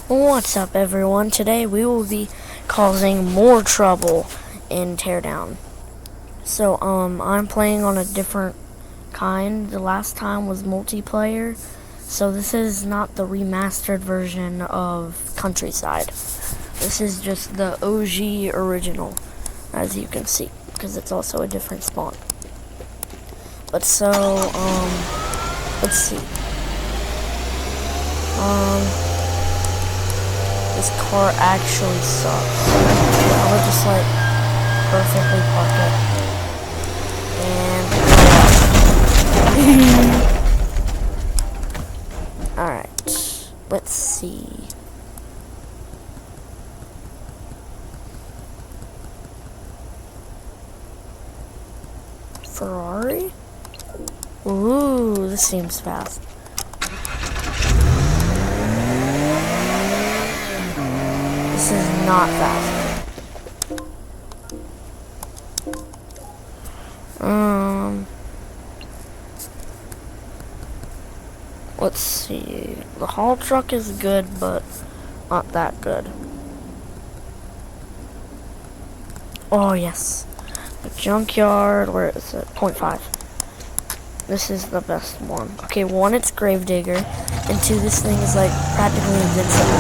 What's up, everyone? Today we will be causing more trouble in Teardown. So, I'm playing on a different kind. The last time was multiplayer, so this is not the remastered version of Countryside. This is just the OG original, as you can see, because it's also a different spawn. But so, let's see. This car actually sucks. I would just like perfectly park it. And alright. Let's see. Ferrari? Ooh, this seems fast. This is not fast. Let's see. The haul truck is good, but not that good. Oh, yes. The junkyard, where is it? 0.5. This is the best one. Okay, one, it's Gravedigger, and two, this thing is like practically invincible.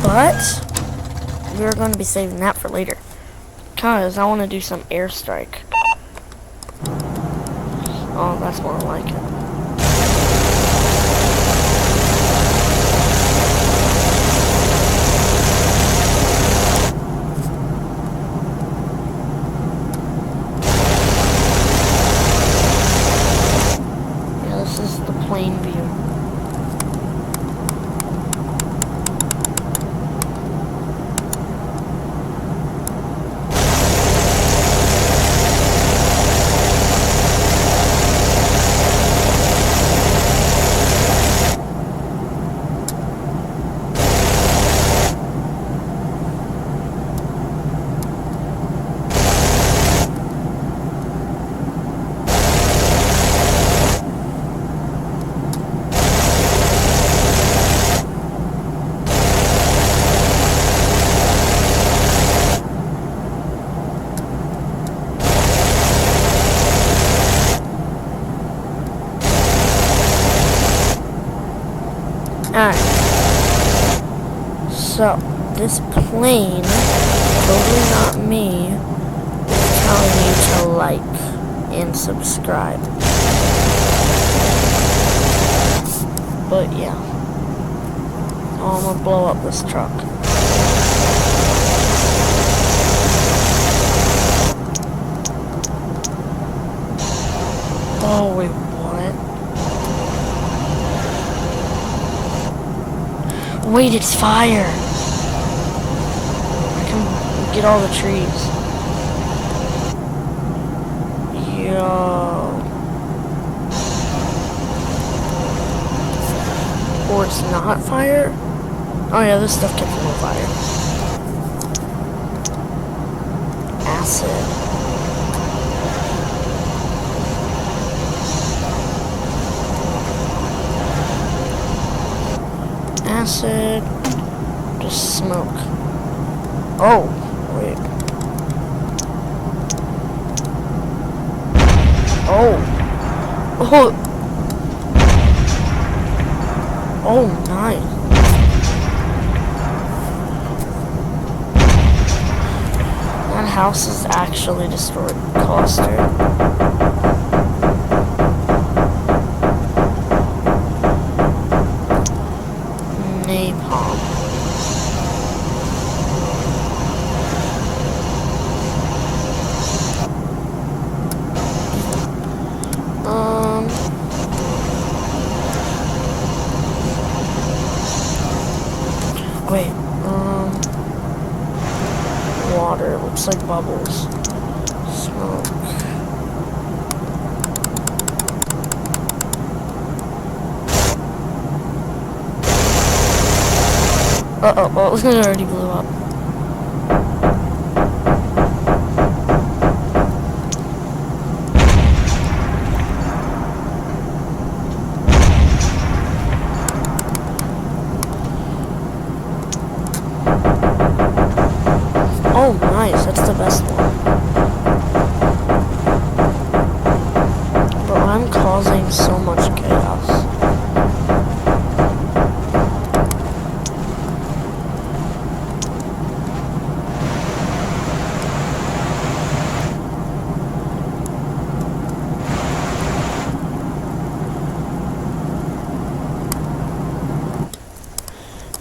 But we're going to be saving that for later, because I want to do some airstrike. Oh, that's more like it. Yeah, this is the plain view. Alright, so this plane, totally not me, is telling you to like and subscribe. But yeah, I'm gonna blow up this truck. Oh wait, what? Wait, it's fire! I can get all the trees. Yo. Or it's not fire? Oh yeah, this stuff gets a little fire. Acid. Acid, just smoke. Oh, wait. Oh. Oh. Oh, nice. That house is actually destroyed. Cluster. Napalm. Wait, water, looks like bubbles. Smoke. Uh-oh, well, it already blew up. the best one. But I'm causing so much chaos.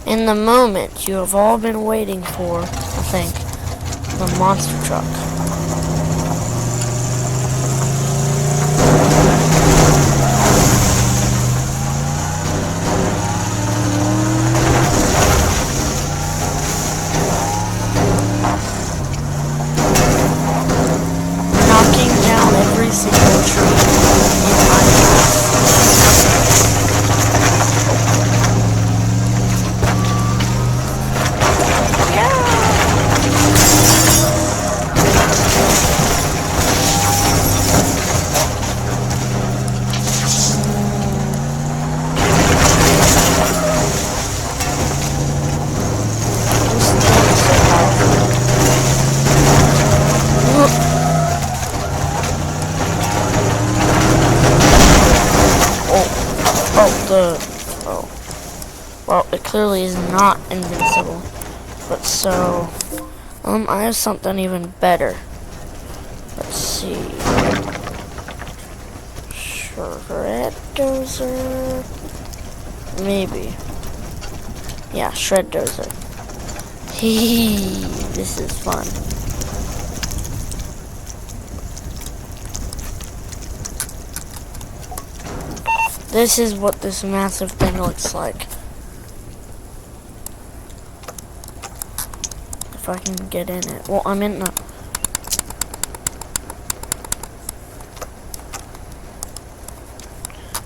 In the moment you have all been waiting for, I think, the monster truck. Knocking down every single tree in my path. Well, it clearly is not invincible. But so, I have something even better. Let's see. Shred dozer? Maybe. Yeah, shred dozer. Hee, this is fun. This is what this massive thing looks like. If I can get in it. Well, I'm in the...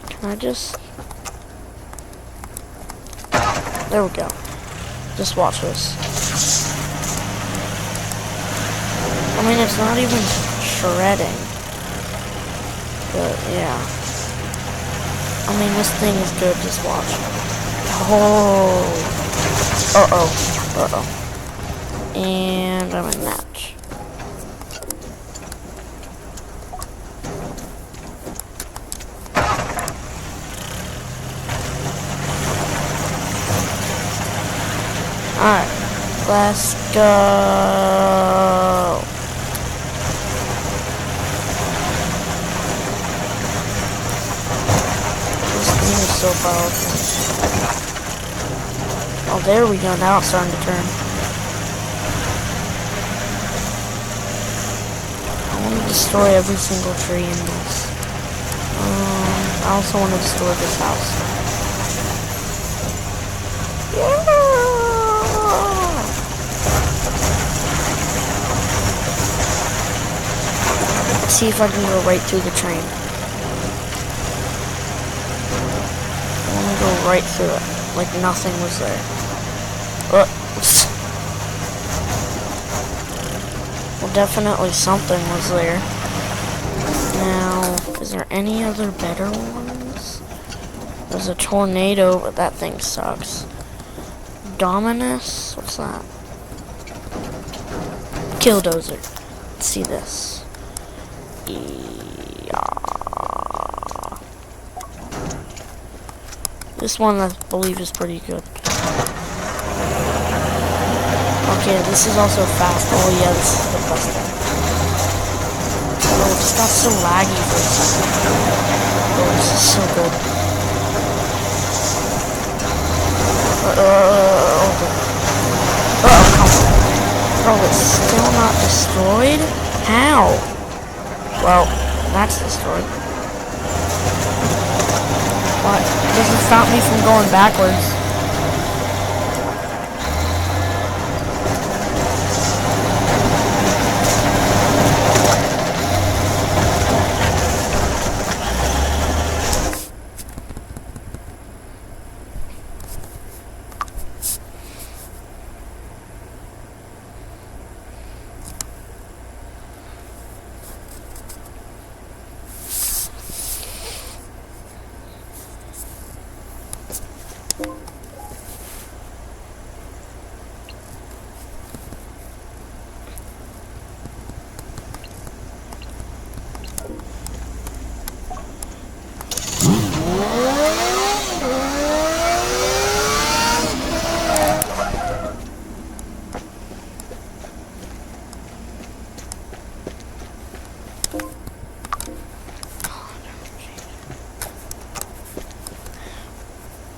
Can I just... There we go. Just watch this. I mean, it's not even shredding. But, yeah. I mean, this thing is good. Just watch. Oh. Uh-oh. Uh-oh. And I'm in match. Alright. Let's go. So powerful. Oh, there we go. Now it's starting to turn. I want to destroy every single tree in this. I also want to destroy this house. Yeah! Let's see if I can go right through the train. Go right through it, like nothing was there. Well, definitely something was there. Now, is there any other better ones? There's a tornado, but that thing sucks. Dominus? What's that? Killdozer. Let's see this. This one, I believe, is pretty good. Okay, this is also fast. Oh yeah, this is the best thing. Oh, it just got so laggy for a second. Oh, this is so good. Oh, come on. Bro, it's still not destroyed? How? Well, that's destroyed. What? It doesn't stop me from going backwards.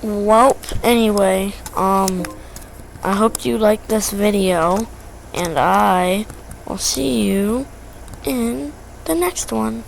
Well, anyway, I hope you liked this video, and I will see you in the next one.